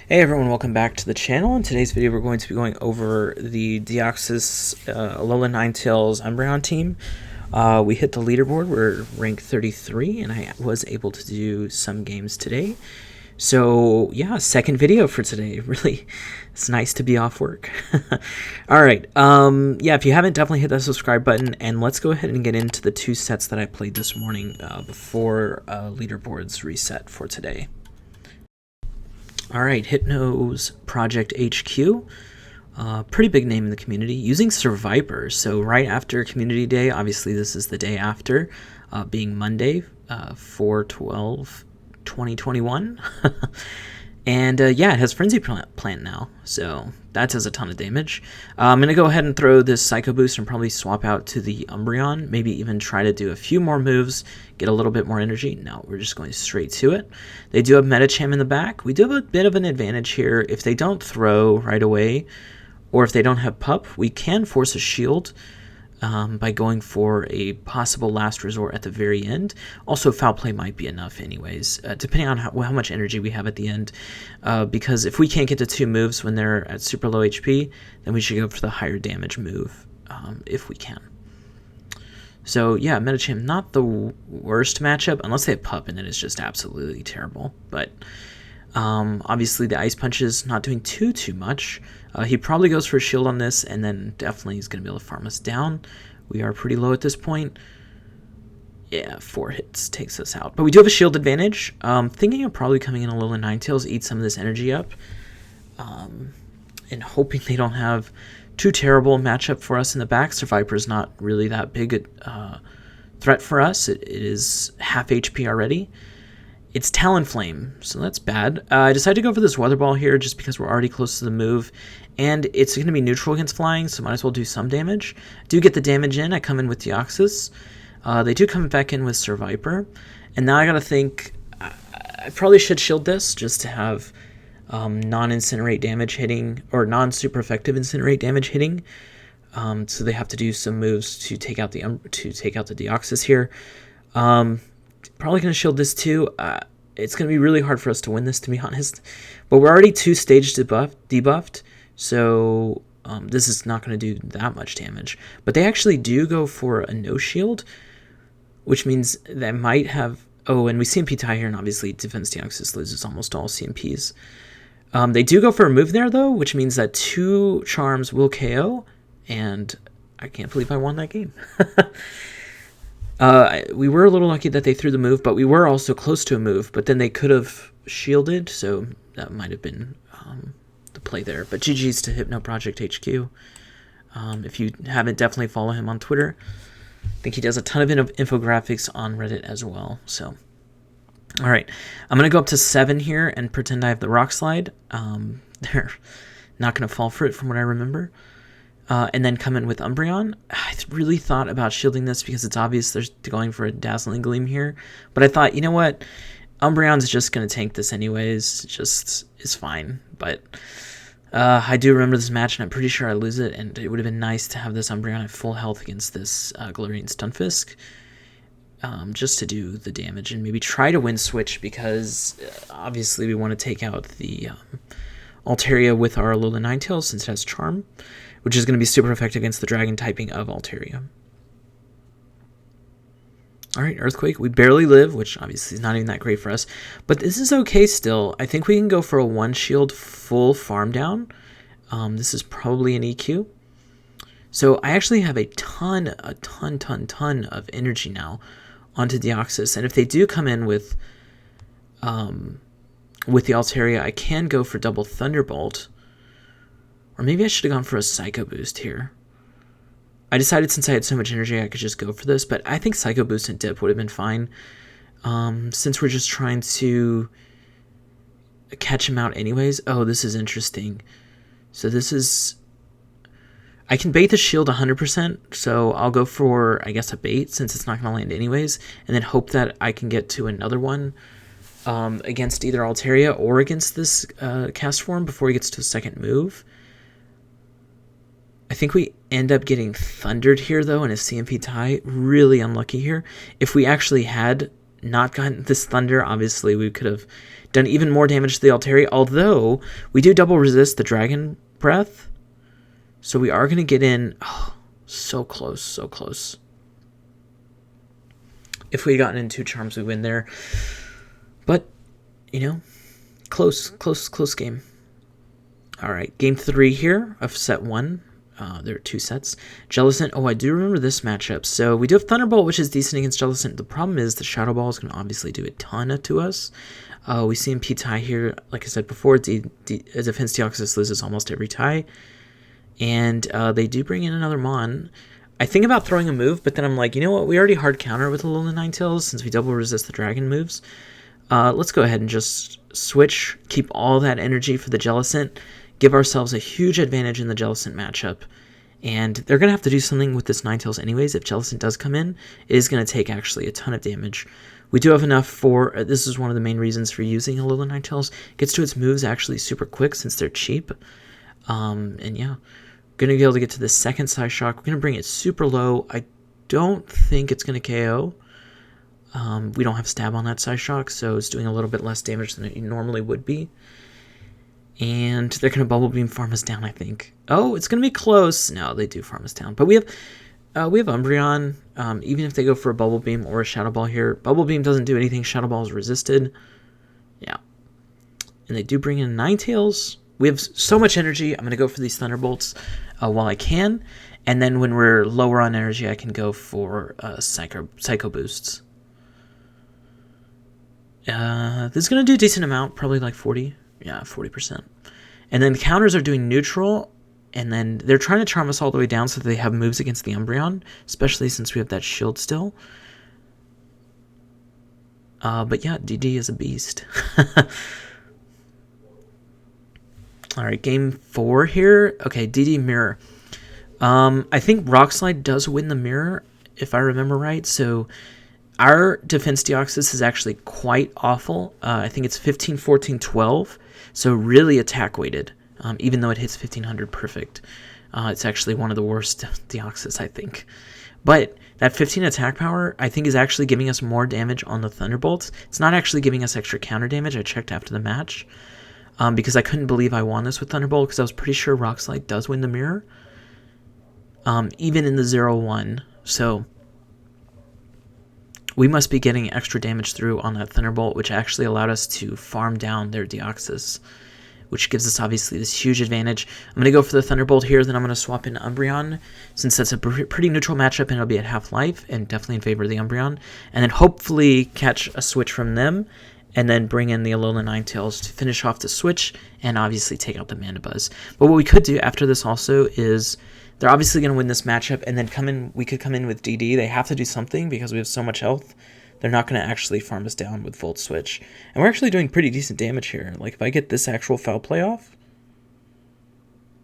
Hey everyone, welcome back to the channel. In today's video we're going to be going over the Deoxys Alolan Ninetales Umbreon team. We hit the leaderboard, we're rank 33, and I was able to do some games today. So yeah, second video for today. Really, it's nice to be off work. Alright, yeah, if you haven't, definitely hit that subscribe button, and let's go ahead and get into the two sets that I played this morning before leaderboards reset for today. Alright, Hypno's Project HQ, pretty big name in the community, using Survivor. So right after Community Day, obviously this is the day after, being Monday, 4/12/2021. And yeah, it has Frenzy Plant now, so that does a ton of damage. I'm going to go ahead and throw this Psycho Boost and probably swap out to the Umbreon, maybe even try to do a few more moves, get a little bit more energy. No, we're just going straight to it. They do have Medicham in the back. We do have a bit of an advantage here. If they don't throw right away, or if they don't have Pup, we can force a shield by going for a possible last resort at the very end. Also, Foul Play might be enough anyways, depending on how much energy we have at the end, because if we can't get to two moves when they're at super low HP, then we should go for the higher damage move if we can. So yeah, Medicham, not the worst matchup, unless they have Pup, and then it's just absolutely terrible. But obviously the Ice Punch is not doing too much. He probably goes for a shield on this, and then definitely he's going to be able to farm us down. We are pretty low at this point. Yeah, 4 hits takes us out. But we do have a shield advantage. Thinking of probably coming in a little Ninetales, eat some of this energy up. And hoping they don't have too terrible matchup for us in the back. Survivor is not really that big a threat for us. It is half HP already. It's Talonflame, so that's bad. I decided to go for this Weather Ball here just because we're already close to the move, and it's going to be neutral against flying, so might as well do some damage. Do get the damage in. I come in with Deoxys. They do come back in with Survivor, and now I gotta think, I probably should shield this just to have non-incinerate damage hitting, or non-super effective incinerate damage hitting. So they have to do some moves to take out the Deoxys here. Probably going to shield this too. It's going to be really hard for us to win this, to be honest. But we're already 2-stage debuffed, so this is not going to do that much damage. But they actually do go for a no shield, which means they might have... Oh, and we CMP tie here, and obviously Defense Deoxys loses almost all CMPs. They do go for a move there, though, which means that 2 charms will KO, and I can't believe I won that game. We were a little lucky that they threw the move, but we were also close to a move, but then they could have shielded, so that might have been the play there. But GG's to Hypno Project HQ. If you haven't, definitely follow him on Twitter. I think he does a ton of infographics on Reddit as well. So, all right, I'm going to go up to 7 here and pretend I have the Rock Slide. They're not going to fall for it from what I remember. And then come in with Umbreon. I really thought about shielding this because it's obvious they're going for a Dazzling Gleam here. But I thought, you know what? Umbreon's just going to tank this anyways. Just is fine. But I do remember this match, and I'm pretty sure I lose it. And it would have been nice to have this Umbreon at full health against this Galarian Stunfisk. Just to do the damage and maybe try to win switch, because obviously we want to take out the Altaria with our Alolan Ninetales since it has Charm, which is going to be super effective against the dragon typing of Altaria. Alright, Earthquake. We barely live, which obviously is not even that great for us. But this is okay still. I think we can go for a 1-shield full farm down. This is probably an EQ. So I actually have a ton of energy now onto Deoxys. And if they do come in with the Altaria, I can go for double Thunderbolt. Or maybe I should have gone for a Psycho Boost here. I decided since I had so much energy I could just go for this, but I think Psycho Boost and Dip would have been fine. Since we're just trying to catch him out anyways. Oh, this is interesting. So this is... I can bait the shield 100%, so I'll go for, I guess, a bait since it's not going to land anyways, and then hope that I can get to another one against either Altaria or against this cast form before he gets to a second move. I think we end up getting thundered here, though, in a CMP tie. Really unlucky here. If we actually had not gotten this Thunder, obviously we could have done even more damage to the Alteri, although we do double resist the Dragon Breath. So we are going to get in. Oh, so close, so close. If we had gotten in 2 charms, we win there. But, you know, close game. All right, game 3 here of set 1. There are 2 sets. Jellicent. Oh, I do remember this matchup. So we do have Thunderbolt, which is decent against Jellicent. The problem is the Shadow Ball is going to obviously do a ton to us. We see in P-tie here, like I said before, Defense Deoxys loses almost every tie. And they do bring in another Mon. I think about throwing a move, but then I'm like, you know what? We already hard counter with Alolan Ninetales since we double resist the dragon moves. Let's go ahead and just switch, keep all that energy for the Jellicent, give ourselves a huge advantage in the Jellicent matchup. And they're going to have to do something with this Ninetales anyways. If Jellicent does come in, it is going to take actually a ton of damage. We do have enough for, this is one of the main reasons for using Alolan Ninetales. Gets to its moves actually super quick since they're cheap. And yeah, going to be able to get to the second Psyshock. We're going to bring it super low. I don't think it's going to KO. We don't have stab on that Psyshock, so it's doing a little bit less damage than it normally would be. And they're going to Bubble Beam farm us down, I think. Oh, it's going to be close. No, they do farm us down. But we have Umbreon. Even if they go for a Bubble Beam or a Shadow Ball here, Bubble Beam doesn't do anything. Shadow Ball is resisted. Yeah. And they do bring in Ninetales. We have so much energy. I'm going to go for these Thunderbolts while I can. And then when we're lower on energy, I can go for Psycho Boosts. This is going to do a decent amount, probably like 40. Yeah, 40%. And then the counters are doing neutral, and then they're trying to charm us all the way down so that they have moves against the Umbreon, especially since we have that shield still. But yeah, DD is a beast. Alright, game 4 here. Okay, DD Mirror. I think Rock Slide does win the Mirror, if I remember right, so our Defense Deoxys is actually quite awful. I think it's 15, 14, 12. So really attack weighted, even though it hits 1500 perfect. It's actually one of the worst Deoxys, I think. But that 15 attack power, I think, is actually giving us more damage on the Thunderbolts. It's not actually giving us extra counter damage. I checked after the match because I couldn't believe I won this with Thunderbolt because I was pretty sure Rock Slide does win the Mirror, even in the 0-1. So we must be getting extra damage through on that Thunderbolt, which actually allowed us to farm down their Deoxys, which gives us obviously this huge advantage. I'm going to go for the Thunderbolt here, then I'm going to swap in Umbreon, since that's a pretty neutral matchup and it'll be at half life, and definitely in favor of the Umbreon. And then hopefully catch a switch from them, and then bring in the Alolan Ninetales to finish off the switch, and obviously take out the Mandibuzz. But what we could do after this also is, they're obviously going to win this matchup, and then we could come in with DD. They have to do something because we have so much health. They're not going to actually farm us down with Volt Switch. And we're actually doing pretty decent damage here. Like, if I get this actual Foul Play off,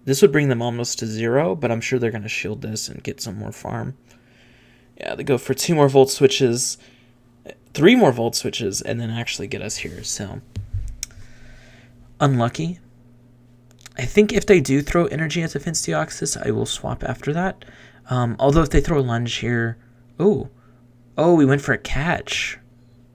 this would bring them almost to 0, but I'm sure they're going to shield this and get some more farm. Yeah, they go for 2 more Volt Switches, 3 more Volt Switches, and then actually get us here. So, unlucky. I think if they do throw energy at Defense Deoxys, I will swap after that. Although if they throw a lunge here... Oh, we went for a catch.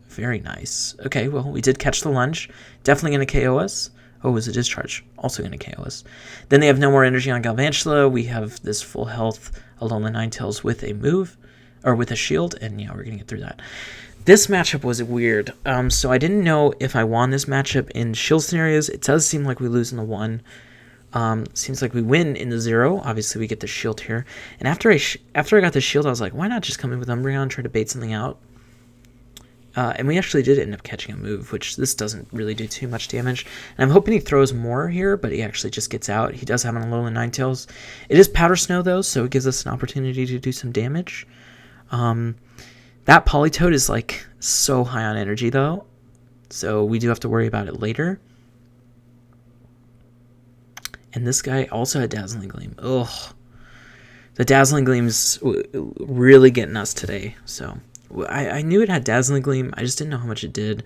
Very nice. Okay, well, we did catch the lunge. Definitely going to KO us. Oh, it was a discharge. Also going to KO us. Then they have no more energy on Galvantula. We have this full health Alolan Ninetales with a move, or with a shield, and yeah, we're going to get through that. This matchup was weird. So I didn't know if I won this matchup in shield scenarios. It does seem like we lose in the 1. Seems like we win in the 0. Obviously, we get the shield here. And after I got the shield, I was like, why not just come in with Umbreon, try to bait something out? And we actually did end up catching a move, which this doesn't really do too much damage. And I'm hoping he throws more here, but he actually just gets out. He does have an Alolan Ninetales. It is Powder Snow, though, so it gives us an opportunity to do some damage. That Politoed is, like, so high on energy, though. So we do have to worry about it later. And this guy also had Dazzling Gleam. Ugh. The Dazzling Gleam's really getting us today. So I knew it had Dazzling Gleam. I just didn't know how much it did.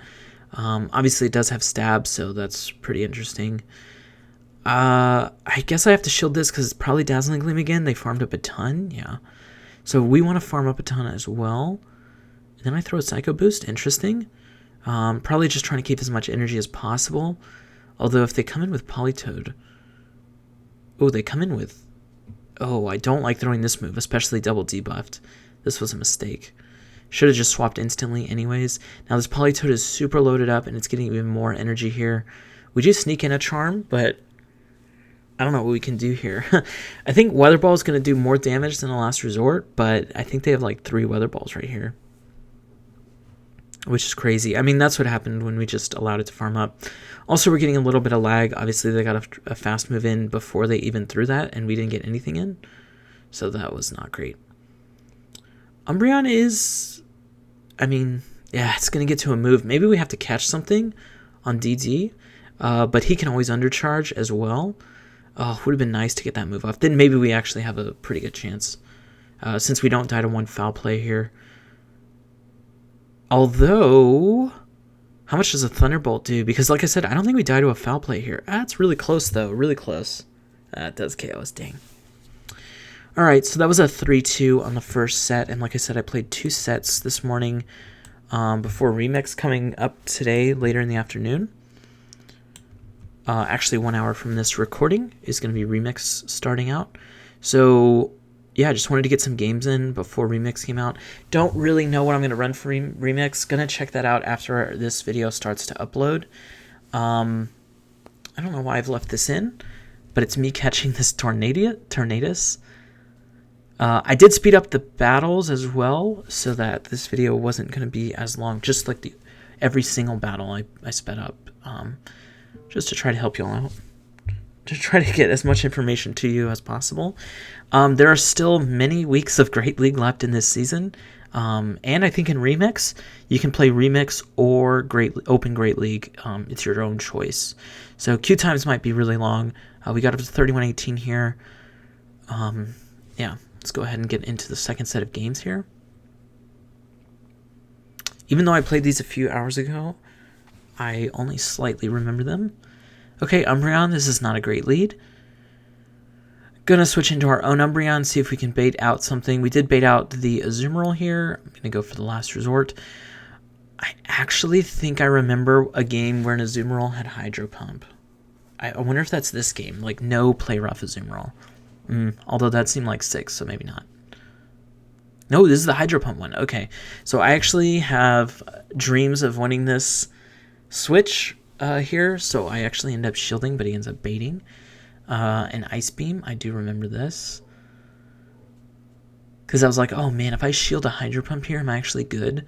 Obviously, it does have Stab, so that's pretty interesting. I guess I have to shield this because it's probably Dazzling Gleam again. They farmed up a ton. Yeah. So we want to farm up a ton as well. then I throw a Psycho Boost. Interesting. Probably just trying to keep as much energy as possible. Although if they come in with Politoed... Oh, they come in with... Oh, I don't like throwing this move, especially double debuffed. This was a mistake. Should have just swapped instantly anyways. Now this Politoed is super loaded up, and it's getting even more energy here. We do sneak in a Charm, but I don't know what we can do here. I think Weather Ball is going to do more damage than the Last Resort, but I think they have like 3 Weather Balls right here, which is crazy. I mean, that's what happened when we just allowed it to farm up. Also, we're getting a little bit of lag. Obviously, they got a fast move in before they even threw that, and we didn't get anything in, so that was not great. Umbreon is, I mean, yeah, it's going to get to a move. Maybe we have to catch something on DD, but he can always undercharge as well. Oh, would have been nice to get that move off. Then maybe we actually have a pretty good chance, since we don't die to 1 foul play here. Although, how much does a Thunderbolt do? Because like I said, I don't think we die to a foul play here. That's really close, though. Really close. That does KO us, dang. Alright, so that was a 3-2 on the first set. And like I said, I played 2 sets this morning before Remix coming up today, later in the afternoon. Actually, 1 hour from this recording is going to be Remix starting out. So, yeah, I just wanted to get some games in before Remix came out. Don't really know what I'm going to run for Remix. Going to check that out after this video starts to upload. I don't know why I've left this in, but it's me catching this Tornadus. I did speed up the battles as well, so that this video wasn't going to be as long. Just like every single battle I sped up. Just to try to help you all out. To try to get as much information to you as possible. There are still many weeks of Great League left in this season. And I think in Remix, you can play Remix or Open Great League. It's your own choice. So queue times might be really long. We got up to 31:18 here. Yeah, let's go ahead and get into the second set of games here. Even though I played these a few hours ago, I only slightly remember them. Okay, Umbreon, this is not a great lead. Gonna switch into our own Umbreon, see if we can bait out something. We did bait out the Azumarill here. I'm gonna go for the Last Resort. I actually think I remember a game where an Azumarill had Hydro Pump. I wonder if that's this game, like no Play Rough Azumarill. Although that seemed like 6, so maybe not. No, this is the Hydro Pump one. Okay, so I actually have dreams of winning this switch here, so I actually end up shielding, but he ends up baiting. An Ice Beam, I do remember this. Because I was like, oh man, if I shield a Hydro Pump here, am I actually good?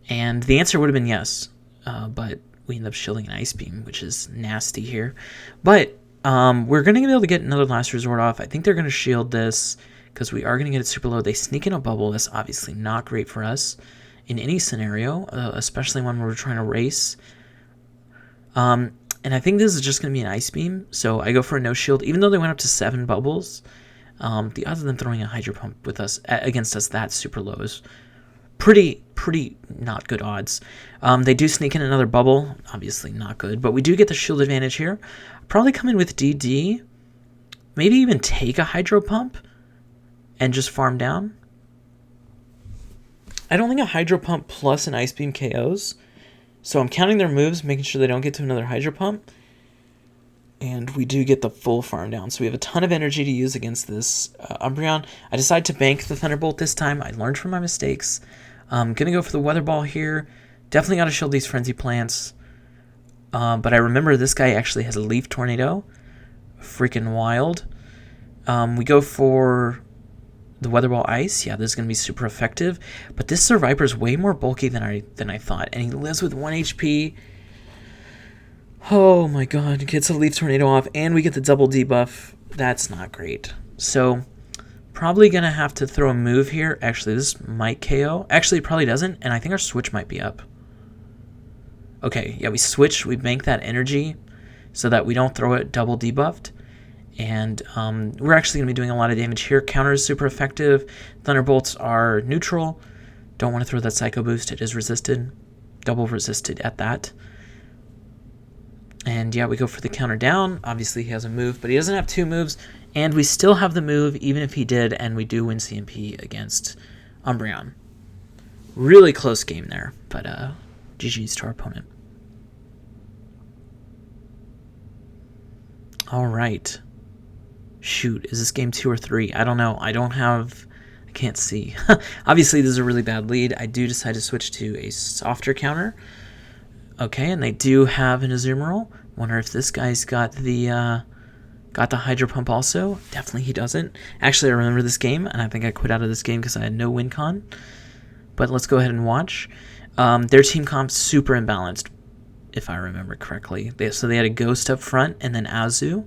And the answer would have been yes, but we end up shielding an Ice Beam, which is nasty here. But we're going to be able to get another Last Resort off. I think they're going to shield this, because we are going to get it super low. They sneak in a bubble. That's obviously not great for us in any scenario, especially when we're trying to race. And I think this is just going to be an Ice Beam, so I go for a no shield, even though they went up to 7 bubbles. The odds of them throwing a Hydro Pump with us against us that super low is pretty not good odds. They do sneak in another bubble, obviously not good, but we do get the shield advantage here. Probably come in with DD, maybe even take a Hydro Pump and just farm down. I don't think a Hydro Pump plus an Ice Beam KOs. So I'm counting their moves, making sure they don't get to another Hydro Pump. And we do get the full farm down. So we have a ton of energy to use against this Umbreon. I decide to bank the Thunderbolt this time. I learned from my mistakes. I'm going to go for the Weather Ball here. Definitely got to shield these Frenzy Plants. But I remember this guy actually has a Leaf Tornado. Freaking wild. We go for the Weather Ball Ice. Yeah, this is going to be super effective. But this Survivor is way more bulky than I thought. And he lives with 1 HP. Oh my god. Gets a Leaf Tornado off. And we get the double debuff. That's not great. So, probably going to have to throw a move here. Actually, this might KO. Actually, it probably doesn't. And I think our switch might be up. Okay, yeah, we switch. We bank that energy so that we don't throw it double debuffed. And we're actually going to be doing a lot of damage here. Counter is super effective. Thunderbolts are neutral. Don't want to throw that Psycho Boost. It is resisted. Double resisted at that. And yeah, we go for the counter down. Obviously, he has a move, but he doesn't have 2 moves. And we still have the move, even if he did, and we do win CMP against Umbreon. Really close game there, but GG's to our opponent. All right. Shoot, is this game 2 or 3? I don't know. I can't see. Obviously, this is a really bad lead. I do decide to switch to a softer counter. Okay, and they do have an Azumarill. Wonder if this guy's got the Hydro Pump also. Definitely he doesn't. Actually, I remember this game, and I think I quit out of this game because I had no win con. But let's go ahead and watch. Their team comp's super imbalanced, if I remember correctly. So they had a Ghost up front, and then Azu.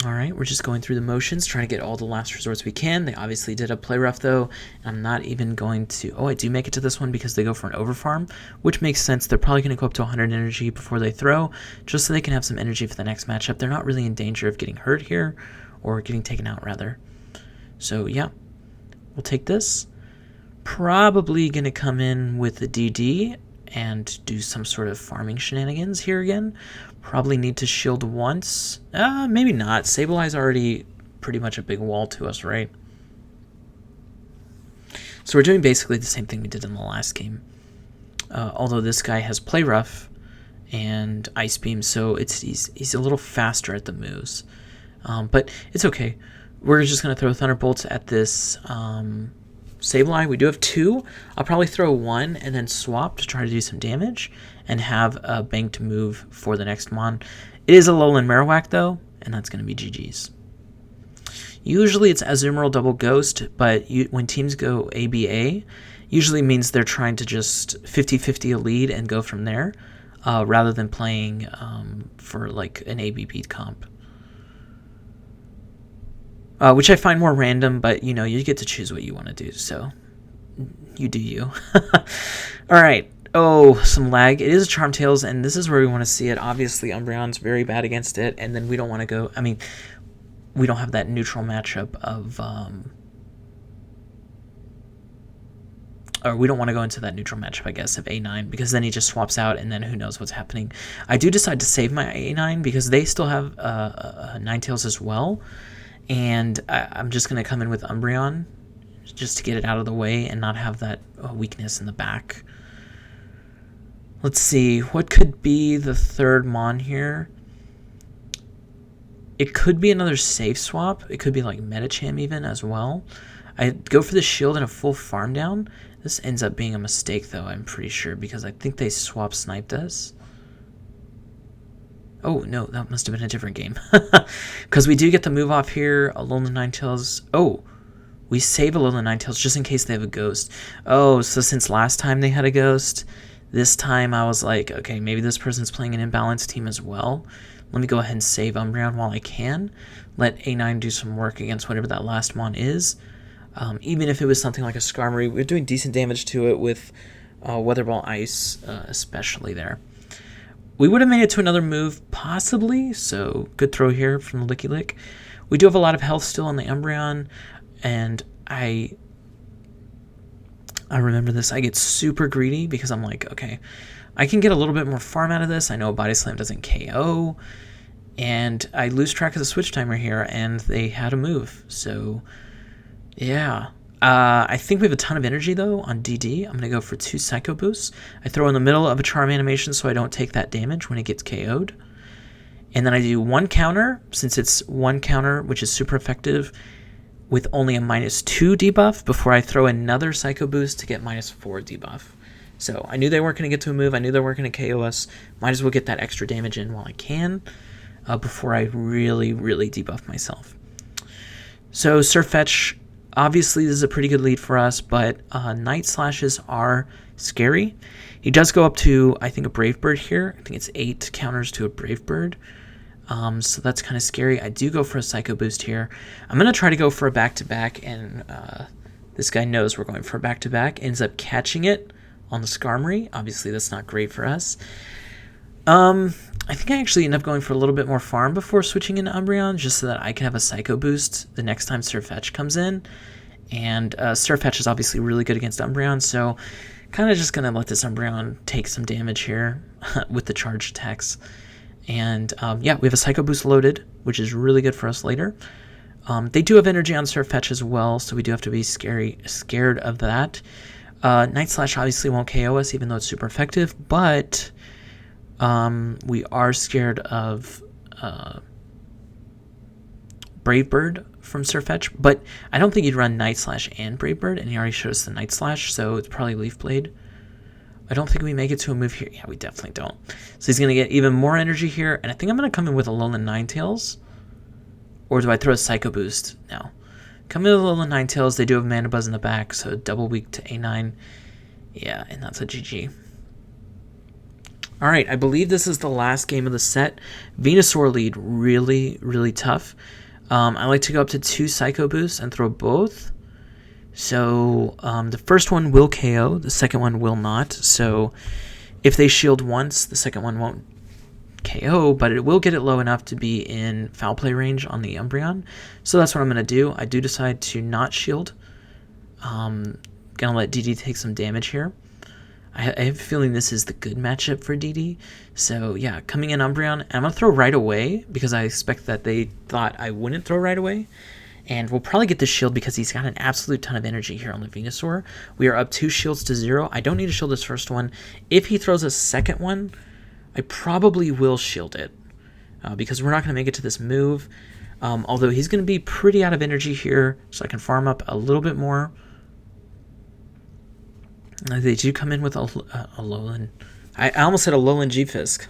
Alright, we're just going through the motions, trying to get all the last resorts we can. They obviously did a play rough, though. I'm not even going to... Oh, I do make it to this one because they go for an overfarm, which makes sense. They're probably going to go up to 100 energy before they throw, just so they can have some energy for the next matchup. They're not really in danger of getting hurt here, or getting taken out, rather. So, yeah, we'll take this. Probably going to come in with the DD and do some sort of farming shenanigans here again. Probably need to shield once. Maybe not. Sableye's already pretty much a big wall to us, right? So we're doing basically the same thing we did in the last game. Although this guy has Play Rough and Ice Beam, so he's a little faster at the moves. But it's okay. We're just going to throw Thunderbolts at this Sableye. We do have 2. I'll probably throw 1 and then swap to try to do some damage and have a banked move for the next Mon. It is a Alolan Marowak, though, and that's going to be GG's. Usually it's Azumarill double Ghost, but when teams go ABA, usually means they're trying to just 50-50 a lead and go from there, rather than playing for like an ABB comp. Which I find more random, but you know, you get to choose what you want to do, so you do you. Alright, oh, some lag. It is a Charmtails, and this is where we want to see it. Obviously, Umbreon's very bad against it, and then we don't want to go, I mean, we don't have that neutral matchup of, or we don't want to go into that neutral matchup, I guess, of A9, because then he just swaps out, and then who knows what's happening. I do decide to save my A9, because they still have Ninetales as well. And I'm just going to come in with Umbreon just to get it out of the way and not have that weakness in the back. Let's see. What could be the third Mon here? It could be another safe swap. It could be like Metacham even as well. I go for the shield and a full farm down. This ends up being a mistake, though, I'm pretty sure, because I think they swap sniped us. Oh, no, that must have been a different game. Because we do get the move off here. Alolan Ninetales. Oh, we save Alolan Ninetales just in case they have a ghost. Oh, so since last time they had a ghost, this time I was like, okay, maybe this person's playing an imbalanced team as well. Let me go ahead and save Umbreon while I can. Let A9 do some work against whatever that last Mon is. Even if it was something like a Skarmory, we're doing decent damage to it with Weather Ball Ice, especially there. We would have made it to another move, possibly, so good throw here from the Licky Lick. We do have a lot of health still on the Umbreon, and I remember this. I get super greedy because I'm like, okay, I can get a little bit more farm out of this. I know a Body Slam doesn't KO, and I lose track of the switch timer here, and they had a move, so yeah. I think we have a ton of energy, though, on DD. I'm going to go for 2 Psycho Boosts. I throw in the middle of a Charm animation so I don't take that damage when it gets KO'd. And then I do 1 counter, since it's 1 counter, which is super effective, with only a -2 debuff before I throw another Psycho Boost to get -4 debuff. So I knew they weren't going to get to a move. I knew they weren't going to KO us. Might as well get that extra damage in while I can before I really, really debuff myself. So Surf Fetch... Obviously, this is a pretty good lead for us, but Night Slashes are scary. He does go up to, I think, a Brave Bird here. I think it's 8 counters to a Brave Bird. So that's kind of scary. I do go for a Psycho Boost here. I'm going to try to go for a back-to-back, and this guy knows we're going for a back-to-back. Ends up catching it on the Skarmory. Obviously, that's not great for us. I think I actually end up going for a little bit more farm before switching into Umbreon, just so that I can have a Psycho Boost the next time Surfetch comes in. And Surfetch is obviously really good against Umbreon, so kind of just going to let this Umbreon take some damage here with the charged attacks. And yeah, we have a Psycho Boost loaded, which is really good for us later. They do have energy on Surfetch as well, so we do have to be scared of that. Night Slash obviously won't KO us, even though it's super effective, but we are scared of Brave Bird from Surfetch, but I don't think he'd run Night Slash and Brave Bird, and he already showed us the Night Slash, so it's probably Leaf Blade. I don't think we make it to a move here. Yeah, we definitely don't. So he's going to get even more energy here, and I think I'm going to come in with Alolan Ninetales. Or do I throw a Psycho Boost? No. Come in with Alolan Ninetales. They do have Mana Buzz in the back, so double weak to A9. Yeah, and that's a GG. Alright, I believe this is the last game of the set. Venusaur lead, really, really tough. I like to go up to 2 Psycho Boosts and throw both. So the first one will KO, the second one will not. So if they shield once, the second one won't KO, but it will get it low enough to be in foul play range on the Umbreon. So that's what I'm going to do. I do decide to not shield. Going to let DD take some damage here. I have a feeling this is the good matchup for DD. So yeah, coming in Umbreon, I'm going to throw right away because I expect that they thought I wouldn't throw right away. And we'll probably get the shield because he's got an absolute ton of energy here on the Venusaur. We are up 2 shields to 0. I don't need to shield this first one. If he throws a second one, I probably will shield it because we're not going to make it to this move. Although he's going to be pretty out of energy here, so I can farm up a little bit more. They do come in with Alolan. I almost said Alolan G-Fisk.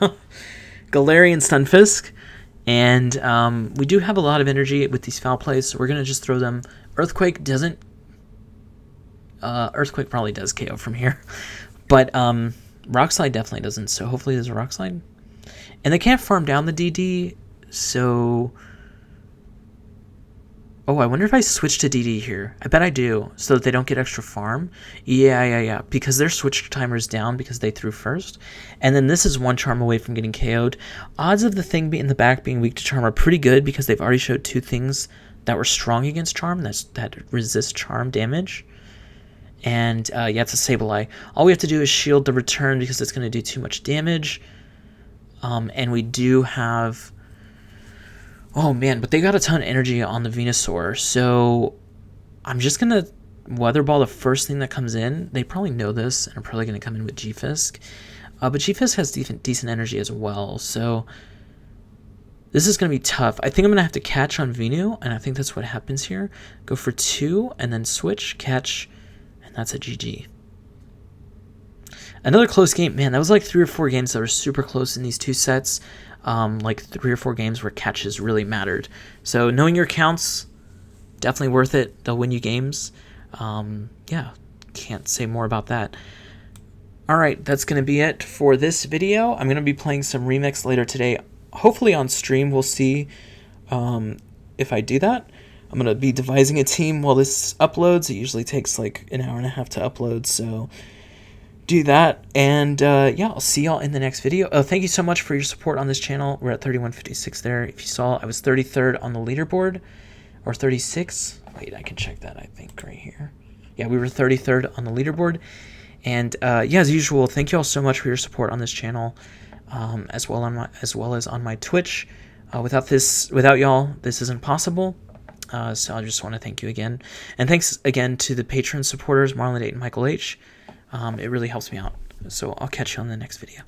Galarian Stunfisk. And we do have a lot of energy with these foul plays, so we're going to just throw them. Earthquake doesn't... Earthquake probably does KO from here. But Rock Slide definitely doesn't, so hopefully there's a Rock Slide. And they can't farm down the DD, so... Oh, I wonder if I switch to DD here. I bet I do, so that they don't get extra farm. Yeah, because their switch timer is down because they threw first. And then this is 1 charm away from getting KO'd. Odds of the thing in the back being weak to charm are pretty good because they've already showed 2 things that were strong against charm, that resist charm damage. And yeah, it's a Sableye. All we have to do is shield the return because it's going to do too much damage. And we do have... Oh man, but they got a ton of energy on the Venusaur, so I'm just going to Weather Ball the first thing that comes in. They probably know this and are probably going to come in with G-Fisk. But G-Fisk has decent energy as well, so this is going to be tough. I think I'm going to have to catch on Venu, and I think that's what happens here. Go for 2, and then switch, catch, and that's a GG. Another close game. Man, that was like 3 or 4 games that were super close in these 2 sets. Like 3 or 4 games where catches really mattered. So knowing your counts, definitely worth it. They'll win you games. Yeah, can't say more about that. Alright, that's going to be it for this video. I'm going to be playing some Remix later today. Hopefully on stream, we'll see if I do that. I'm going to be devising a team while this uploads. It usually takes like an hour and a half to upload, so... do that, and yeah, I'll see y'all in the next video. Thank you so much for your support on this channel. We're at 3156 there. If you saw, I was 33rd on the leaderboard, or 36. Wait, I can check that, I think, right here. Yeah, we were 33rd on the leaderboard, and yeah, as usual, thank you all so much for your support on this channel, as well as on my Twitch. Without y'all, this isn't possible. So I just want to thank you again, and thanks again to the Patreon supporters, Marlon 8 and Michael H. It really helps me out. So I'll catch you on the next video.